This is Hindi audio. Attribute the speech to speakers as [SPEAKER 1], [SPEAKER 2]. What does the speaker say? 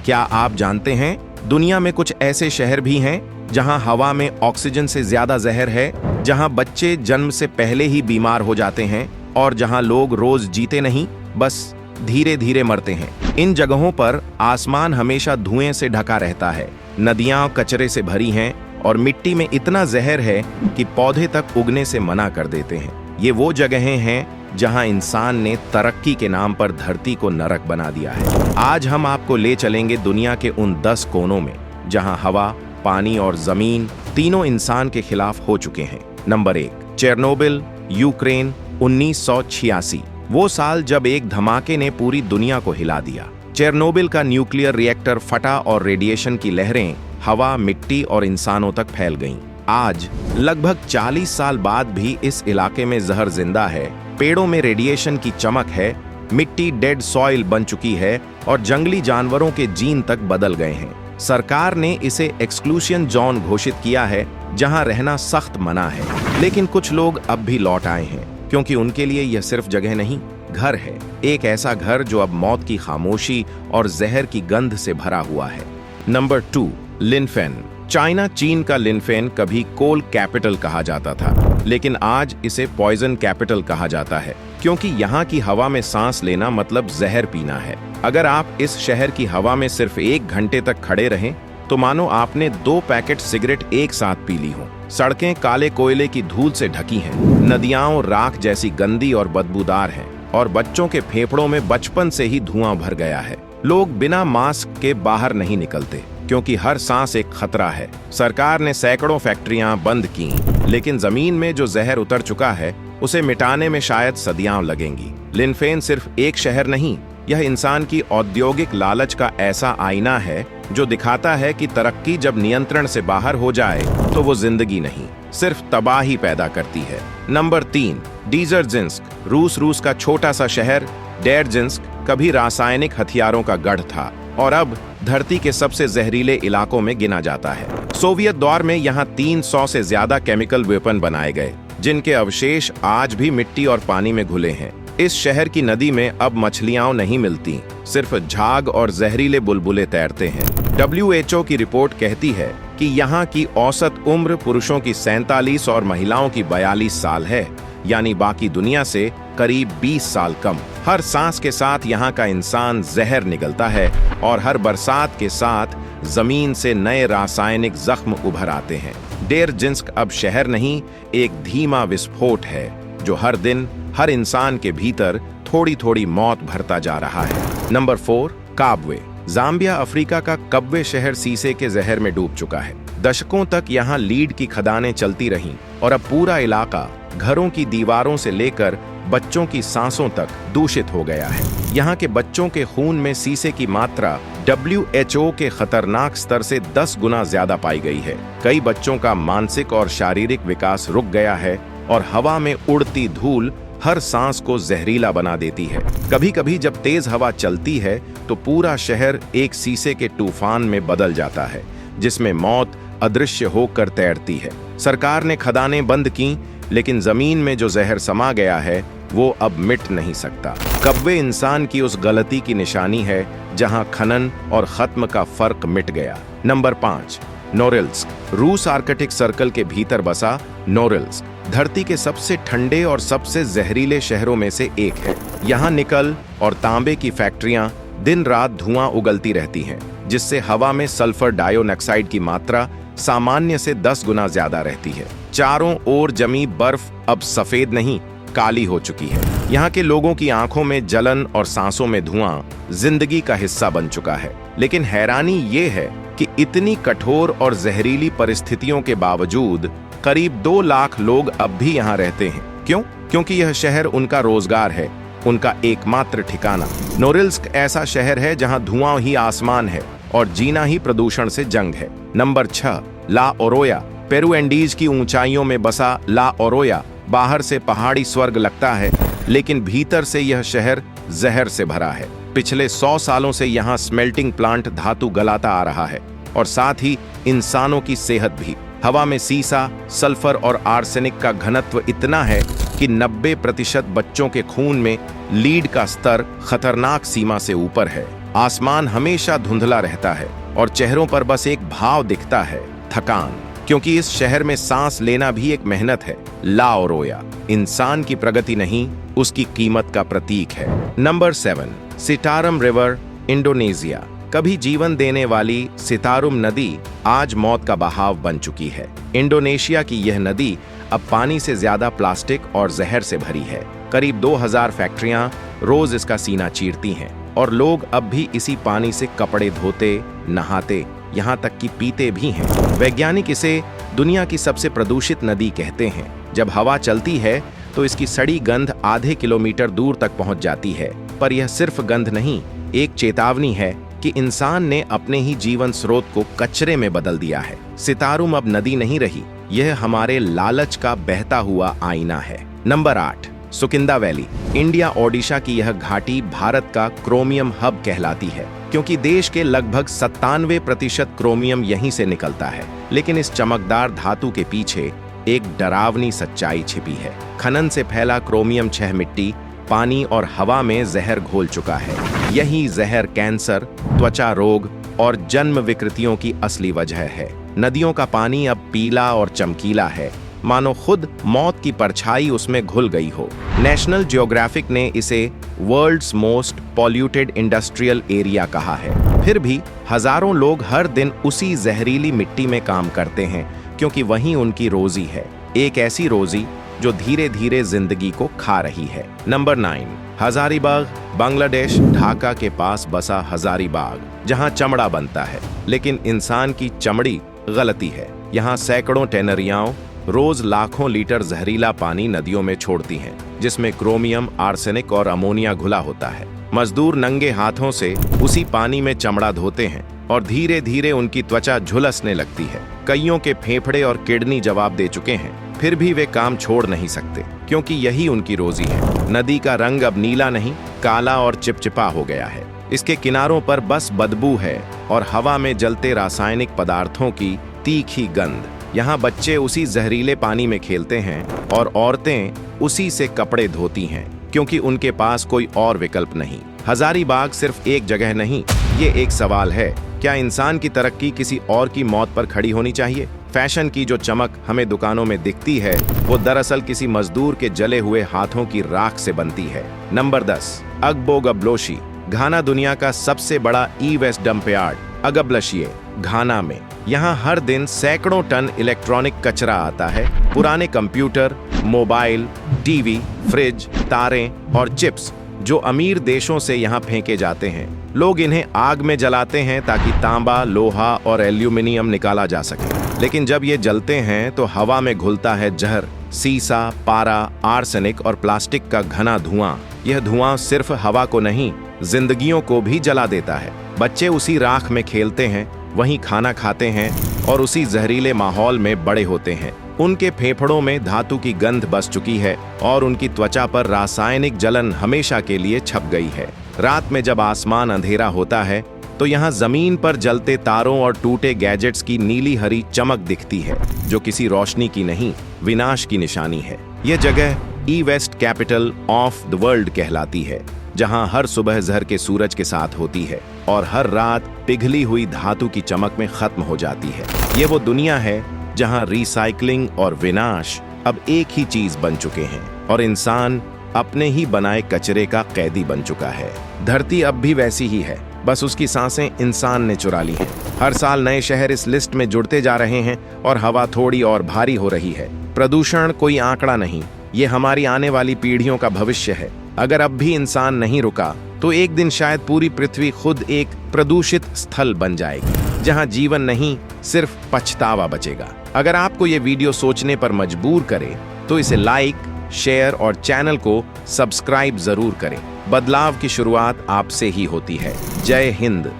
[SPEAKER 1] क्या आप जानते हैं दुनिया में कुछ ऐसे शहर भी हैं जहां हवा में ऑक्सीजन से ज्यादा जहर है, जहां बच्चे जन्म से पहले ही बीमार हो जाते हैं और जहां लोग रोज जीते नहीं, बस धीरे धीरे मरते हैं। इन जगहों पर आसमान हमेशा धुएं से ढका रहता है, नदियां कचरे से भरी हैं और मिट्टी में इतना जहर है कि पौधे तक उगने से मना कर देते हैं। ये वो जगहें हैं जहां इंसान ने तरक्की के नाम पर धरती को नरक बना दिया है। आज हम आपको ले चलेंगे दुनिया के उन 10 कोनों में जहां हवा, पानी और जमीन तीनों इंसान के खिलाफ हो चुके हैं। Number 1, Chernobyl, Ukraine, 1986। वो साल जब एक धमाके ने पूरी दुनिया को हिला दिया। चेरनोबिल का न्यूक्लियर रिएक्टर फटा और रेडिएशन की लहरें हवा, मिट्टी और इंसानों तक फैल गईं। आज लगभग 40 साल बाद भी इस इलाके में जहर जिंदा है, पेड़ों में रेडिएशन की चमक है, मिट्टी डेड सॉइल बन चुकी है और जंगली जानवरों के जीन तक बदल गए हैं। सरकार ने इसे एक्सक्लूशन जोन घोषित किया है, जहां रहना सख्त मना है। लेकिन कुछ लोग अब भी लौट आए हैं, क्योंकि उनके लिए यह सिर्फ जगह नहीं, घर है। एक ऐसा घर जो अब मौत की खामोशी और जहर की गंध से भरा हुआ है। नंबर 2, लिनफेन। चाइना, चीन का लिनफेन कभी कोल कैपिटल कहा जाता था, लेकिन आज इसे पॉइजन कैपिटल कहा जाता है, क्योंकि यहाँ की हवा में सांस लेना मतलब जहर पीना है। अगर आप इस शहर की हवा में सिर्फ 1 घंटे तक खड़े रहें, तो मानो आपने 2 पैकेट सिगरेट एक साथ पी ली हो। सड़कें काले कोयले की धूल से ढकी हैं, नदियां राख जैसी गंदी और बदबूदार हैं, और बच्चों के फेफड़ों में बचपन से ही धुआं भर गया है। लोग बिना मास्क के बाहर नहीं निकलते, क्योंकि हर सांस एक खतरा है। सरकार ने सैकड़ों फैक्ट्रियां बंद की, लेकिन जमीन में जो जहर उतर चुका है उसे मिटाने में शायद सदियां लगेंगी। लिनफेन सिर्फ एक शहर नहीं, यह इंसान की औद्योगिक लालच का ऐसा आईना है जो दिखाता है कि तरक्की जब नियंत्रण से बाहर हो जाए तो वो जिंदगी नहीं, सिर्फ तबाही पैदा करती है। नंबर 3, डीजरजिंस्क। रूस का छोटा सा शहर डेरजिंस्क कभी रासायनिक हथियारों का गढ़ था और अब धरती के सबसे जहरीले इलाकों में गिना जाता है। सोवियत दौर में यहाँ 300 से ज्यादा केमिकल वेपन बनाए गए, जिनके अवशेष आज भी मिट्टी और पानी में घुले हैं। इस शहर की नदी में अब मछलियां नहीं मिलती, सिर्फ झाग और जहरीले बुलबुले तैरते हैं। WHO की रिपोर्ट कहती है कि यहाँ की औसत उम्र पुरुषों की 47 और महिलाओं की 42 साल है, यानी बाकी दुनिया से करीब 20 साल कम। हर सांस के साथ यहाँ का इंसान जहर निगलता है और हर बरसात के साथ जमीन से नए रासायनिक जख्म उभर आते हैं। डेरजिंस्क अब शहर नहीं, एक धीमा विस्फोट है जो हर दिन हर इंसान के भीतर थोड़ी थोड़ी मौत भरता जा रहा है। नंबर 4, काबवे। जाम्बिया अफ्रीका का कब्वे शहर शीशे के जहर में डूब चुका है। दशकों तक यहाँ लीड की खदानें चलती रहीं और अब पूरा इलाका घरों की दीवारों से लेकर बच्चों की सांसों तक दूषित हो गया है। यहाँ के बच्चों के खून में शीशे की मात्रा WHO के खतरनाक स्तर से 10 गुना ज्यादा पाई गई है। कई बच्चों का मानसिक और शारीरिक विकास रुक गया है और हवा में उड़ती धूल हर सांस को जहरीला बना देती है। कभी कभी जब तेज हवा चलती है तो पूरा शहर एक शीशे के तूफान में बदल जाता है, जिसमें मौत अदृश्य होकर तैरती है। सरकार ने खदानें बंद की, लेकिन जमीन में जो जहर समा गया है वो अब मिट नहीं सकता। कब्वे इंसान की उस गलती की निशानी है जहां खनन और खत्म का फर्क मिट गया। Number 5, Norilsk. रूस आर्कटिक सर्कल के भीतर बसा नोरिल्स्क धरती के सबसे ठंडे और सबसे जहरीले शहरों में से एक है। यहाँ निकल और तांबे की फैक्ट्रियां दिन रात धुआं उगलती रहती हैं, जिससे हवा में सल्फर डाइऑक्साइड की मात्रा सामान्य से 10 गुना ज्यादा रहती है। चारों ओर जमी बर्फ अब सफेद नहीं, काली हो चुकी है। यहाँ के लोगों की आंखों में जलन और सांसों में धुआं जिंदगी का हिस्सा बन चुका है। लेकिन हैरानी ये है कि इतनी कठोर और जहरीली परिस्थितियों के बावजूद करीब 2 लाख लोग अब भी यहाँ रहते हैं। क्यों? क्योंकि यह शहर उनका रोजगार है, उनका एकमात्र ठिकाना। नोरिल्स्क ऐसा शहर है जहाँ धुआं ही आसमान है और जीना ही प्रदूषण से जंग है। नंबर 6, ला ओरोया। पेरू एंडीज की ऊंचाइयों में बसा ला ओरोया बाहर से पहाड़ी स्वर्ग लगता है, लेकिन भीतर से यह शहर जहर से भरा है। पिछले 100 सालों से यहाँ स्मेल्टिंग प्लांट धातु गलाता आ रहा है और साथ ही इंसानों की सेहत भी। हवा में सीसा, सल्फर और आर्सेनिक का घनत्व इतना है कि 90% बच्चों के खून में लीड का स्तर खतरनाक सीमा से ऊपर है। आसमान हमेशा धुंधला रहता है और चेहरों पर बस एक भाव दिखता है, थकान। क्योंकि इस शहर में सांस लेना भी एक मेहनत है। ला ओरोया इंसान की प्रगति नहीं, उसकी कीमत का प्रतीक है। Number 7, Citarum river, Indonesia. कभी जीवन देने वाली सितारुम नदी आज मौत का बहाव बन चुकी है। इंडोनेशिया की यह नदी अब पानी से ज्यादा प्लास्टिक और जहर से भरी है। करीब 2000 फैक्ट्रियां रोज इसका सीना चीरती हैं और लोग अब भी इसी पानी से कपड़े धोते, नहाते, यहाँ तक कि पीते भी हैं। वैज्ञानिक इसे दुनिया की सबसे प्रदूषित नदी कहते हैं। जब हवा चलती है तो इसकी सड़ी गंध आधे किलोमीटर दूर तक पहुंच जाती है। पर यह सिर्फ गंध नहीं, एक चेतावनी है कि इंसान ने अपने ही जीवन स्रोत को कचरे में बदल दिया है। सितारुम अब नदी नहीं रही, यह हमारे लालच का बहता हुआ आईना है। Number 8, Sukinda valley, India Odisha की यह घाटी भारत का क्रोमियम हब कहलाती है, क्योंकि देश के लगभग 97% क्रोमियम यहीं से निकलता है। लेकिन इस चमकदार धातु के पीछे एक डरावनी सच्चाई छिपी है। खनन से फैला क्रोमियम छह मिट्टी, पानी और हवा में जहर घोल चुका है। यही जहर कैंसर, त्वचा रोग और जन्म विकृतियों की असली वजह है। नदियों का पानी अब पीला और चमकीला है, मानो खुद मौत की परछाई उसमें घुल गई हो। नेशनल ज्योग्राफिक ने इसे world's most polluted industrial area कहा है। फिर भी हजारों लोग हर दिन उसी जहरीली मिट्टी में काम करते हैं, क्योंकि वहीं उनकी रोजी है। एक ऐसी रोजी जो धीरे धीरे जिंदगी को खा रही है। नंबर 9, हजारीबाग, बांग्लादेश। ढाका के पास बसा हजारीबाग, जहां चमड़ा बनता है, लेकिन इंसान की चमड़ी गलती है। यहाँ सैकड़ों टैनरियां रोज लाखों लीटर जहरीला पानी नदियों में छोड़ती हैं, जिसमें क्रोमियम, आर्सेनिक और अमोनिया घुला होता है। मजदूर नंगे हाथों से उसी पानी में चमड़ा धोते हैं और धीरे धीरे उनकी त्वचा झुलसने लगती है। कईयों के फेफड़े और किडनी जवाब दे चुके हैं, फिर भी वे काम छोड़ नहीं सकते, क्योंकि यही उनकी रोजी है। नदी का रंग अब नीला नहीं, काला और चिपचिपा हो गया है। इसके किनारों पर बस बदबू है और हवा में जलते रासायनिक पदार्थों की तीखी गंध। यहाँ बच्चे उसी जहरीले पानी में खेलते हैं और औरतें उसी से कपड़े धोती हैं, क्योंकि उनके पास कोई और विकल्प नहीं। हजारीबाग सिर्फ एक जगह नहीं, ये एक सवाल है, क्या इंसान की तरक्की किसी और की मौत पर खड़ी होनी चाहिए? फैशन की जो चमक हमें दुकानों में दिखती है, वो दरअसल किसी मजदूर के जले हुए हाथों की राख से बनती है। नंबर 10, अगबोगब्लोशी, घाना। दुनिया का सबसे बड़ा ई वेस्ट डंप यार्ड अगबलशिए घाना में। यहाँ हर दिन सैकड़ों टन इलेक्ट्रॉनिक कचरा आता है। पुराने कंप्यूटर, मोबाइल, टीवी, फ्रिज, तारें और चिप्स जो अमीर देशों से यहाँ फेंके जाते हैं। लोग इन्हें आग में जलाते हैं ताकि तांबा, लोहा और एल्यूमिनियम निकाला जा सके। लेकिन जब ये जलते हैं तो हवा में घुलता है जहर, सीसा, पारा, आर्सेनिक और प्लास्टिक का घना धुआं। यह धुआं सिर्फ हवा को नहीं, जिंदगियों को भी जला देता है। बच्चे उसी राख में खेलते हैं, वहीं खाना खाते हैं और उसी जहरीले माहौल में बड़े होते हैं। उनके फेफड़ों में धातु की गंध बस चुकी है और उनकी त्वचा पर रासायनिक जलन हमेशा के लिए छप गई है। रात में जब आसमान अंधेरा होता है तो यहाँ जमीन पर जलते तारों और टूटे गैजेट्स की नीली हरी चमक दिखती है, जो किसी रोशनी की नहीं, विनाश की निशानी है। यह जगह e waste capital of the world कहलाती है, जहां हर सुबह जहर के सूरज के साथ होती है और हर रात पिघली हुई धातु की चमक में खत्म हो जाती है। ये वो दुनिया है जहां रिसाइकलिंग और विनाश अब एक ही चीज बन चुके हैं और इंसान अपने ही बनाए कचरे का कैदी बन चुका है। धरती अब भी वैसी ही है, बस उसकी सांसें इंसान ने चुरा ली हैं। हर साल नए शहर इस लिस्ट में जुड़ते जा रहे हैं और हवा थोड़ी और भारी हो रही है। प्रदूषण कोई आंकड़ा नहीं, ये हमारी आने वाली पीढ़ियों का भविष्य है। अगर अब भी इंसान नहीं रुका तो एक दिन शायद पूरी पृथ्वी खुद एक प्रदूषित स्थल बन जाएगी, जहां जीवन नहीं, सिर्फ पछतावा बचेगा। अगर आपको ये वीडियो सोचने पर मजबूर करे तो इसे लाइक, शेयर और चैनल को सब्सक्राइब जरूर करें। बदलाव की शुरुआत आपसे ही होती है। जय हिंद।